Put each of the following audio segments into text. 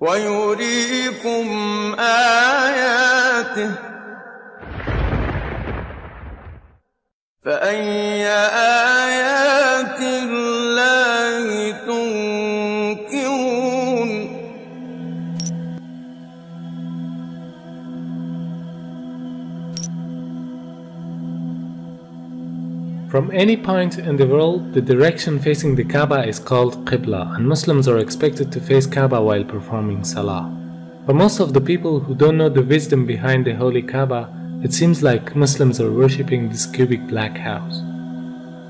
ويريكم آياته فأي آيات الله تنكرون From any point in the world, the direction facing the Kaaba is called Qibla, and Muslims are expected to face Kaaba while performing Salah. But most of the people who don't know the wisdom behind the holy Kaaba, it seems like Muslims are worshipping this cubic black house.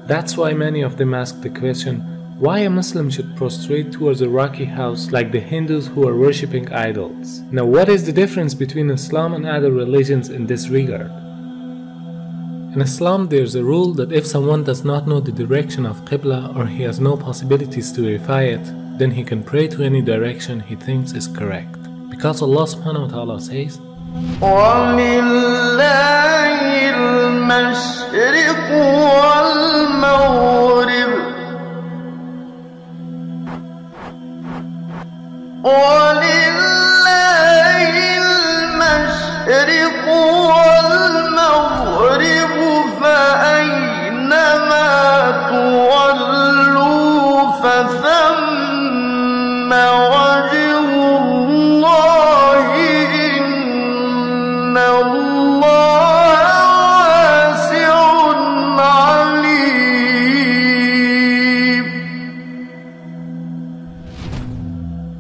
That's why many of them ask the question, why a Muslim should prostrate towards a rocky house like the Hindus who are worshipping idols. Now, what is the difference between Islam and other religions in this regard? In Islam, there's a rule that if someone does not know the direction of Qibla or he has no possibilities to verify it, then he can pray to any direction he thinks is correct. Because Allah subhanahu wa ta'ala says, وَلِلَّهِ الْمَشْرِقُ وَالْمَغْرِبُ وَلِلَّهِ الْمَشْرِقُ وَالْمَغْرِبُ فَأَيْنَمَا تُوَلُّوا فَثَمَّ وَجْهُ اللَّهِ إِنَّ اللَّهَ وَاسِعٌ عَلِيمٌ.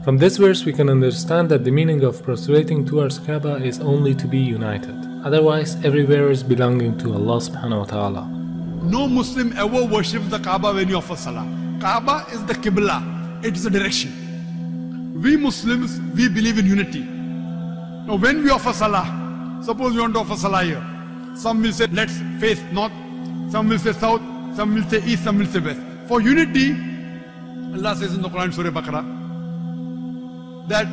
From this verse we can understand that the meaning of prostrating towards Kaaba is only to be united. Otherwise, everywhere is belonging to Allah subhanahu wa ta'ala. No Muslim ever worships the Kaaba when you offer Salah. Kaaba is the Qibla, it is the direction. We Muslims, we believe in unity. Now when we offer Salah, suppose you want to offer Salah here. Some will say, let's face north, some will say south, some will say east, some will say west. For unity, Allah says in the Quran, Surah Baqarah, that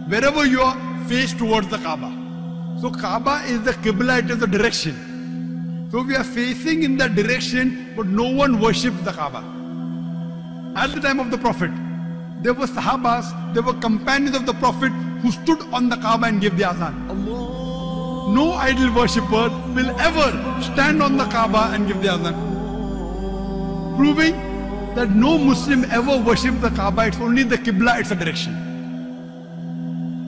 wherever you are, face towards the Kaaba. So Kaaba is the Qibla, it is the direction. So we are facing in that direction, but no one worships the Kaaba. At the time of the Prophet, there were Sahabas, there were companions of the Prophet who stood on the Kaaba and gave the azan. No idol worshipper will ever stand on the Kaaba and give the azan. Proving that no Muslim ever worships the Kaaba, it's only the Qibla, it's a direction.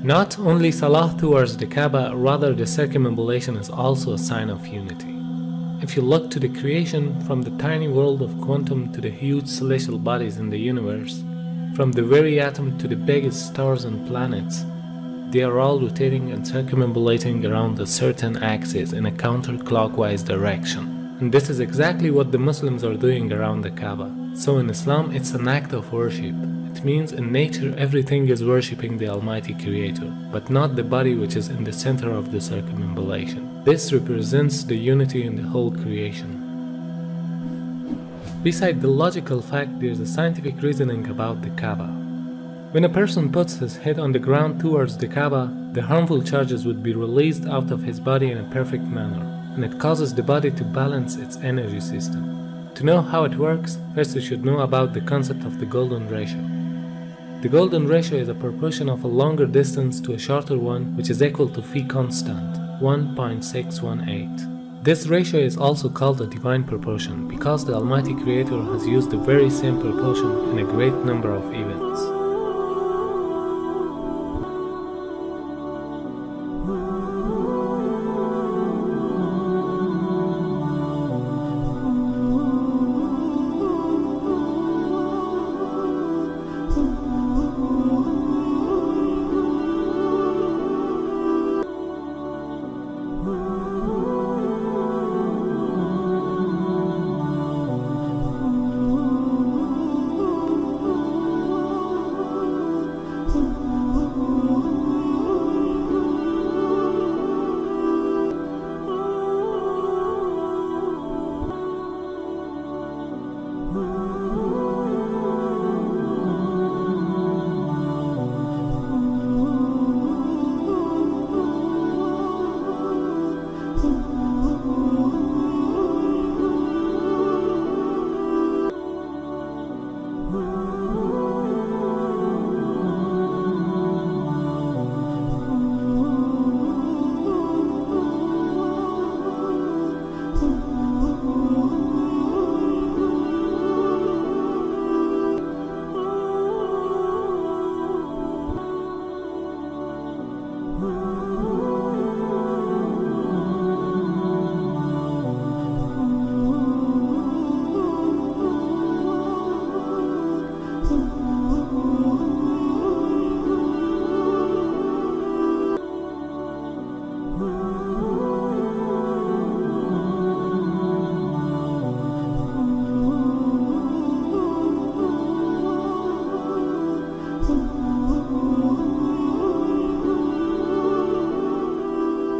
Not only Salah towards the Kaaba, rather the circumambulation is also a sign of unity. If you look to the creation, from the tiny world of quantum to the huge celestial bodies in the universe, from the very atom to the biggest stars and planets, they are all rotating and circumambulating around a certain axis in a counterclockwise direction. And this is exactly what the Muslims are doing around the Kaaba. So in Islam, it's an act of worship. It means in nature everything is worshipping the Almighty Creator, but not the body which is in the center of the circumambulation. This represents the unity in the whole creation. Beside the logical fact, there is a scientific reasoning about the Kaaba. When a person puts his head on the ground towards the Kaaba, the harmful charges would be released out of his body in a perfect manner, and it causes the body to balance its energy system. To know how it works, first you should know about the concept of the golden ratio. The golden ratio is a proportion of a longer distance to a shorter one, which is equal to phi constant, 1.618. This ratio is also called a divine proportion because the Almighty Creator has used the very same proportion in a great number of events.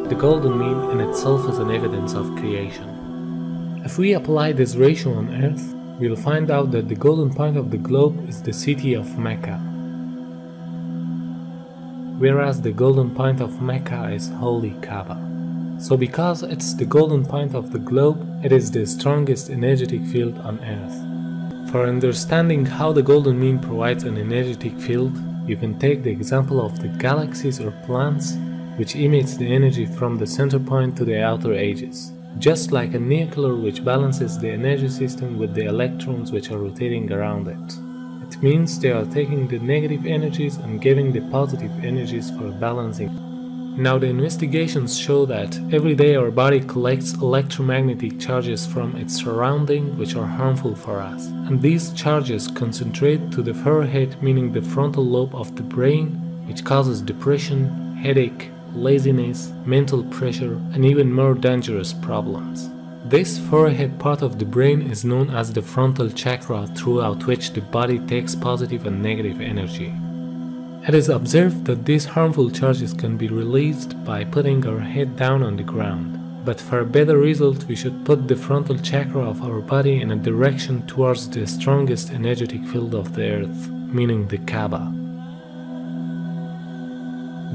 The golden mean in itself is an evidence of creation. If we apply this ratio on Earth, we'll find out that the golden point of the globe is the city of Mecca, whereas the golden point of Mecca is holy Kaaba. So because it's the golden point of the globe, it is the strongest energetic field on Earth. For understanding how the golden mean provides an energetic field, you can take the example of the galaxies or planets, which emits the energy from the center point to the outer edges, just like a nuclear which balances the energy system with the electrons which are rotating around it. It means they are taking the negative energies and giving the positive energies for balancing. Now the investigations show that every day our body collects electromagnetic charges from its surrounding which are harmful for us. And these charges concentrate to the forehead, meaning the frontal lobe of the brain, which causes depression, headache, laziness, mental pressure, and even more dangerous problems. This forehead part of the brain is known as the frontal chakra, throughout which the body takes positive and negative energy. It is observed that these harmful charges can be released by putting our head down on the ground. But for a better result, we should put the frontal chakra of our body in a direction towards the strongest energetic field of the earth, meaning the Kaaba.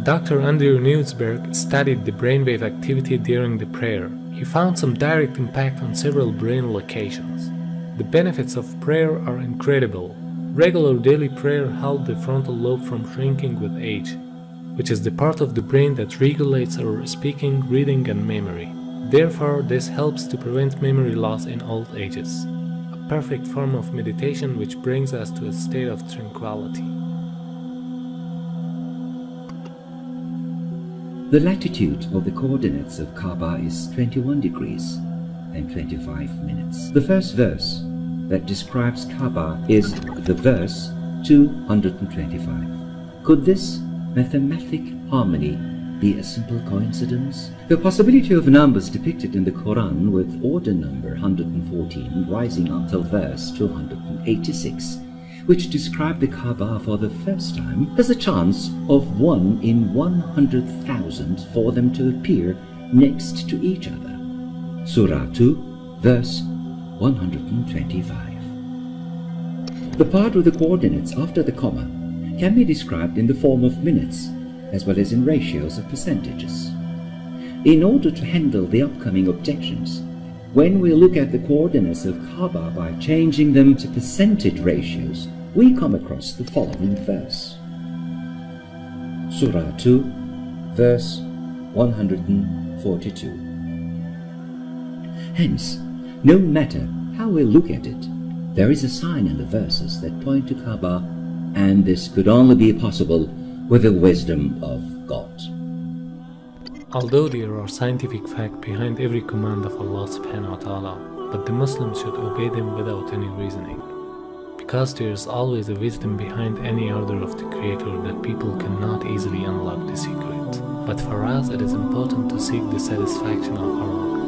Dr. Andrew Newsberg studied the brainwave activity during the prayer. He found some direct impact on several brain locations. The benefits of prayer are incredible. Regular daily prayer helps the frontal lobe from shrinking with age, which is the part of the brain that regulates our speaking, reading, and memory. Therefore, this helps to prevent memory loss in old ages. A perfect form of meditation which brings us to a state of tranquility. The latitude of the coordinates of Kaaba is 21 degrees and 25 minutes. The first verse that describes Kaaba is the verse 225. Could this mathematic harmony be a simple coincidence? The possibility of numbers depicted in the Quran with order number 114 rising until verse 286, which describe the Kaaba for the first time, has a chance of 1 in 100,000 for them to appear next to each other. Surah 2, verse 125. The part of the coordinates after the comma can be described in the form of minutes, as well as in ratios of percentages. In order to handle the upcoming objections, when we look at the coordinates of Kaaba by changing them to percentage ratios, we come across the following verse. Surah 2, verse 142. Hence, no matter how we look at it, there is a sign in the verses that point to Kaaba, and this could only be possible with the wisdom of God. Although there are scientific facts behind every command of Allah subhanahu wa ta'ala, but the Muslims should obey them without any reasoning, because there is always a wisdom behind any order of the Creator that people cannot easily unlock the secret. But for us it is important to seek the satisfaction of our